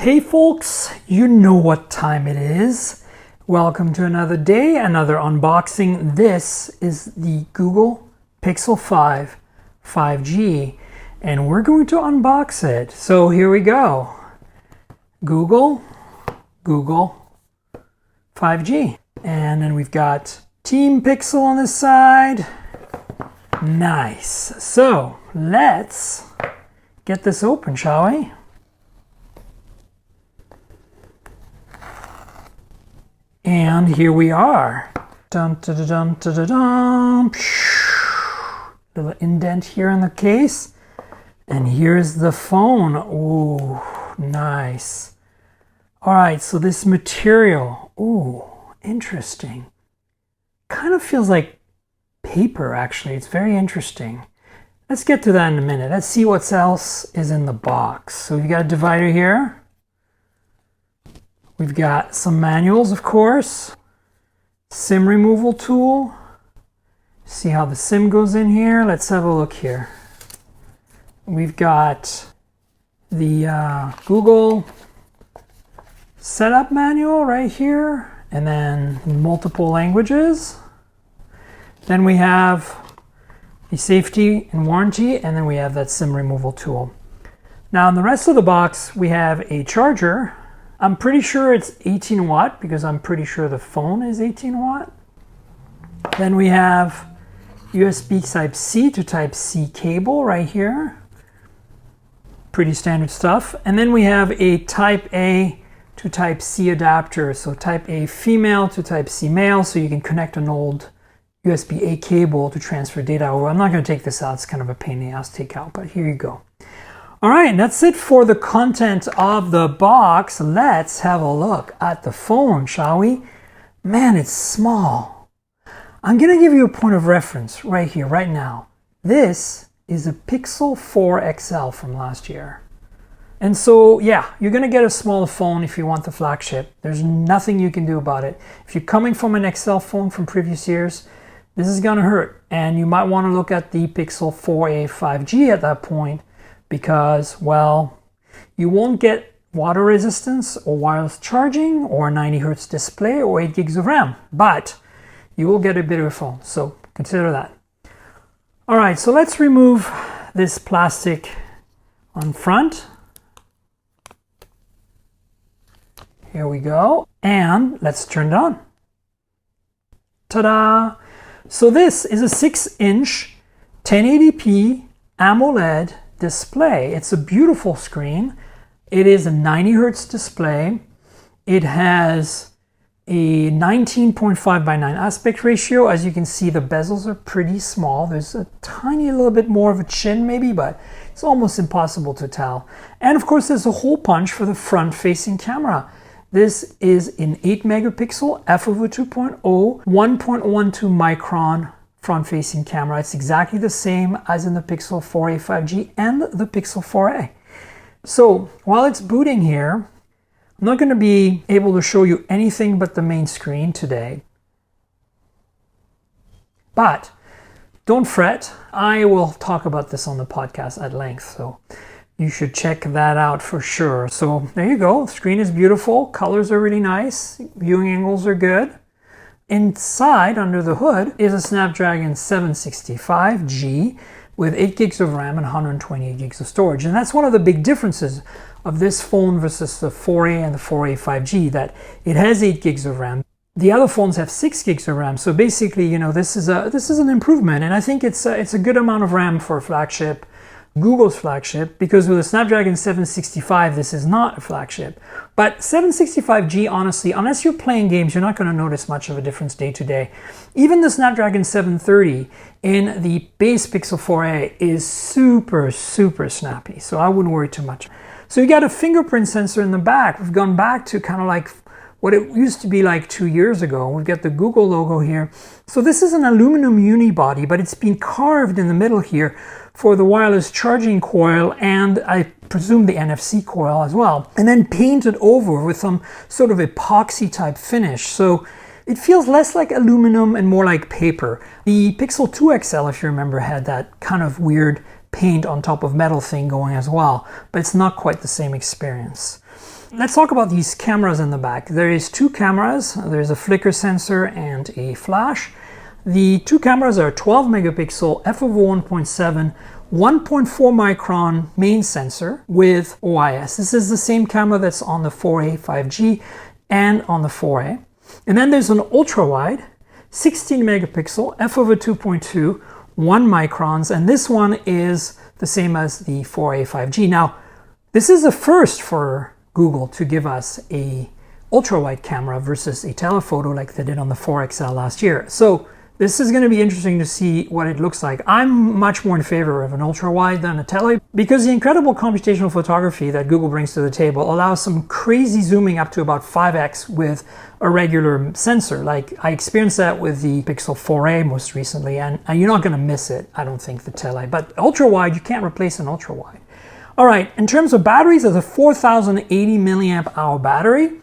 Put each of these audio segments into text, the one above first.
Hey folks, you know what time it is. Welcome to another day, another unboxing. This is the Google Pixel 5 5G and we're going to unbox it. So here we go. Google 5G. And then we've got Team Pixel on this side. Nice. So let's get this open, shall we? And here we are. Dun, dun, dun, dun, dun, dun. Little indent here in the case. And here's the phone. Ooh, nice. All right, so this material. Ooh, interesting. Kind of feels like paper, actually. It's very interesting. Let's get to that in a minute. Let's see what else is in the box. So we've got a divider here. We've got some manuals, of course. SIM removal tool. See how the SIM goes in here. Let's have a look here. We've got the Google setup manual right here, and then multiple languages. Then we have the safety and warranty, and then we have that SIM removal tool. Now in the rest of the box, we have a charger. I'm pretty sure it's 18 watt because I'm pretty sure the phone is 18 watt. Then we have USB Type-C to Type-C cable right here. Pretty standard stuff. And then we have a Type-A to Type-C adapter. So Type-A female to Type-C male, so you can connect an old USB-A cable to transfer data over. I'm not going to take this out. It's kind of a pain in the ass to take out, but here you go. All right, that's it for the content of the box. Let's have a look at the phone, shall we? Man, it's small. I'm gonna give you a point of reference right here, right now. This is a Pixel 4 XL from last year. And so, yeah, you're gonna get a smaller phone if you want the flagship. There's nothing you can do about it. If you're coming from an XL phone from previous years, this is gonna hurt. And you might wanna look at the Pixel 4a 5G at that point, because, well, you won't get water resistance or wireless charging or 90 Hertz display or 8 gigs of RAM, but you will get a bit of a phone, so consider that. All right, so let's remove this plastic on front. Here we go, and let's turn it on. Ta-da! So this is a 6-inch 1080p AMOLED display. It's a beautiful screen. It is a 90 Hertz display. It has a 19.5 by 9 aspect ratio. As you can see, the bezels are pretty small. There's a tiny little bit more of a chin maybe, but it's almost impossible to tell. And of course, there's a hole punch for the front-facing camera. This is an 8 megapixel f/2.0 1.12 micron front-facing camera. It's exactly the same as in the Pixel 4a 5G and the Pixel 4a. So while it's booting here, I'm not going to be able to show you anything but the main screen today. But don't fret, I will talk about this on the podcast at length, so you should check that out for sure. So there you go, the screen is beautiful, colors are really nice, viewing angles are good. Inside, under the hood, is a Snapdragon 765G with 8 gigs of RAM and 128 gigs of storage. And that's one of the big differences of this phone versus the 4A and the 4A 5G, that it has 8 gigs of RAM. The other phones have 6 gigs of RAM. So basically, you know, this is an improvement. And I think it's a good amount of RAM for a flagship, Google's flagship, because with the Snapdragon 765, this is not a flagship. But 765G, honestly, unless you're playing games, you're not going to notice much of a difference day to day. Even the Snapdragon 730 in the base Pixel 4a is super, super snappy. So I wouldn't worry too much. So you got a fingerprint sensor in the back. We've gone back to kind of like what it used to be like 2 years ago. We've got the Google logo here. So this is an aluminum unibody, but it's been carved in the middle here for the wireless charging coil and I presume the NFC coil as well, and then painted over with some sort of epoxy type finish. So it feels less like aluminum and more like paper. The Pixel 2 XL, if you remember, had that kind of weird paint on top of metal thing going as well, but it's not quite the same experience. let's talk about these cameras in the back. There is two cameras. There's a flicker sensor and a flash. The two cameras are 12 megapixel f/1.7 1.4 micron main sensor with OIS. This is the same camera that's on the 4A 5G and on the 4A. And then there's an ultra wide 16 megapixel f/2.2 1 microns, and this one is the same as the 4A 5G. Now, this is the first for Google to give us a ultra-wide camera versus a telephoto like they did on the 4XL last year. So this is going to be interesting to see what it looks like. I'm much more in favor of an ultra-wide than a tele because the incredible computational photography that Google brings to the table allows some crazy zooming up to about 5x with a regular sensor. Like I experienced that with the Pixel 4a most recently, and you're not going to miss it, I don't think, the tele. But ultra-wide, you can't replace an ultra-wide. All right, in terms of batteries, there's a 4080 milliamp hour battery.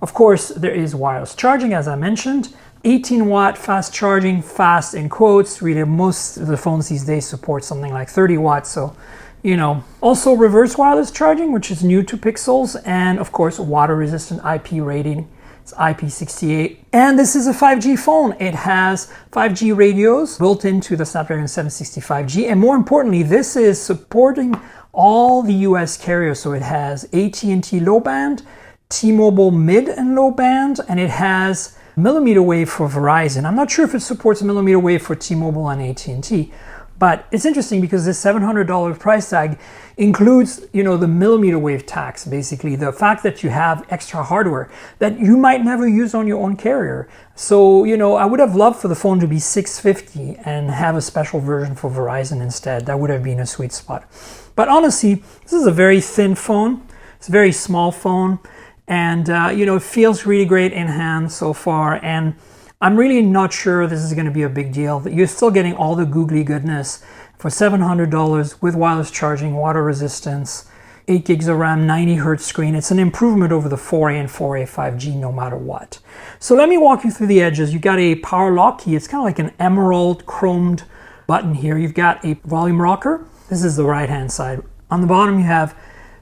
Of course, there is wireless charging, as I mentioned. 18 watt fast charging, fast in quotes. Really, most of the phones these days support something like 30 watts, so you know. Also reverse wireless charging, which is new to Pixels, and of course water resistant IP rating. It's IP68. And this is a 5G phone. It has 5G radios built into the Snapdragon 765G, and more importantly, this is supporting all the US carriers. So it has AT&T low band, T-Mobile mid and low band, and it has millimeter wave for Verizon. I'm not sure if it supports millimeter wave for T-Mobile and AT&T, but it's interesting because this $700 price tag includes, you know, the millimeter wave tax, basically the fact that you have extra hardware that you might never use on your own carrier. So, you know, I would have loved for the phone to be $650 and have a special version for Verizon instead. That would have been a sweet spot. But honestly, this is a very thin phone. It's a very small phone. And, you know, it feels really great in hand so far. And I'm really not sure this is going to be a big deal. You're still getting all the googly goodness for $700 with wireless charging, water resistance, 8 gigs of RAM, 90 hertz screen. It's an improvement over the 4A and 4A 5G no matter what. So let me walk you through the edges. You've got a power lock key. It's kind of like an emerald chromed button here. You've got a volume rocker. This is the right-hand side. On the bottom, you have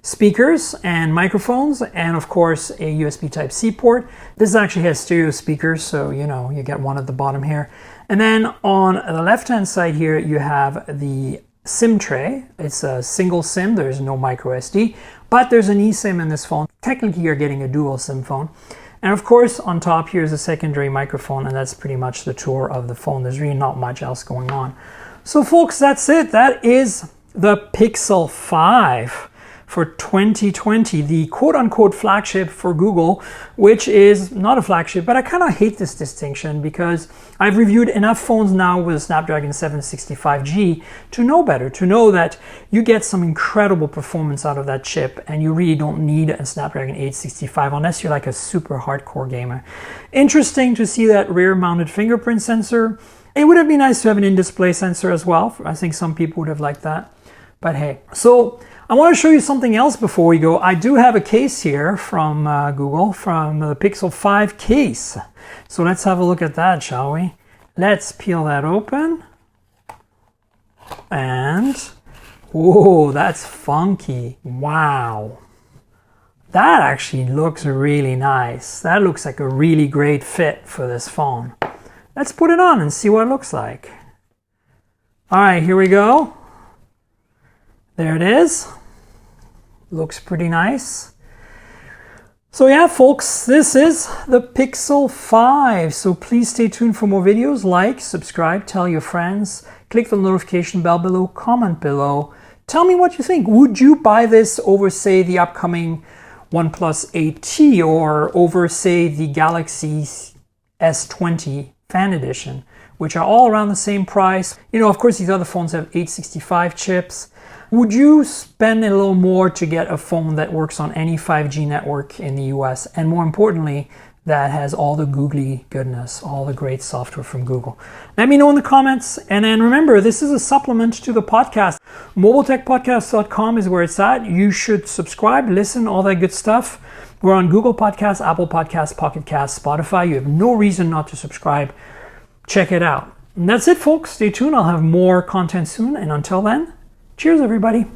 speakers and microphones, and of course a USB Type-C port. This actually has stereo speakers, so you know, you get one at the bottom here. And then on the left-hand side here, you have the SIM tray. It's a single SIM, there's no micro SD, but there's an eSIM in this phone. Technically, you're getting a dual SIM phone. And of course, on top here is a secondary microphone, and that's pretty much the tour of the phone. There's really not much else going on. So folks, that's it. That is the Pixel 5. For 2020, the quote-unquote flagship for Google, which is not a flagship, but I kind of hate this distinction because I've reviewed enough phones now with Snapdragon 765G to know better, to know that you get some incredible performance out of that chip, and you really don't need a Snapdragon 865 unless you're like a super hardcore gamer. Interesting to see that rear-mounted fingerprint sensor. It would have been nice to have an in-display sensor as well. I think some people would have liked that, but hey. So I want to show you something else before we go. I do have a case here from Google, from the Pixel 5 case. So let's have a look at that, shall we? Let's peel that open. And, whoa, that's funky. Wow. That actually looks really nice. That looks like a really great fit for this phone. Let's put it on and see what it looks like. All right, here we go. There it is. Looks pretty nice. So yeah, folks, this is the Pixel 5. So please stay tuned for more videos. Like, subscribe, tell your friends, click the notification bell below, comment below. Tell me what you think. Would you buy this over, say, the upcoming OnePlus 8T or over, say, the Galaxy S20 Fan Edition, which are all around the same price? You know, of course, these other phones have 865 chips. Would you spend a little more to get a phone that works on any 5G network in the US, and more importantly, that has all the googly goodness, all the great software from Google? Let me know in the comments. And then remember, this is a supplement to the podcast. MobileTechPodcast.com is where it's at. You should subscribe, listen, all that good stuff. We're on Google Podcasts, Apple Podcasts, Pocket Casts, Spotify. You have no reason not to subscribe. Check it out. And that's it, folks. Stay tuned. I'll have more content soon. And until then, cheers, everybody.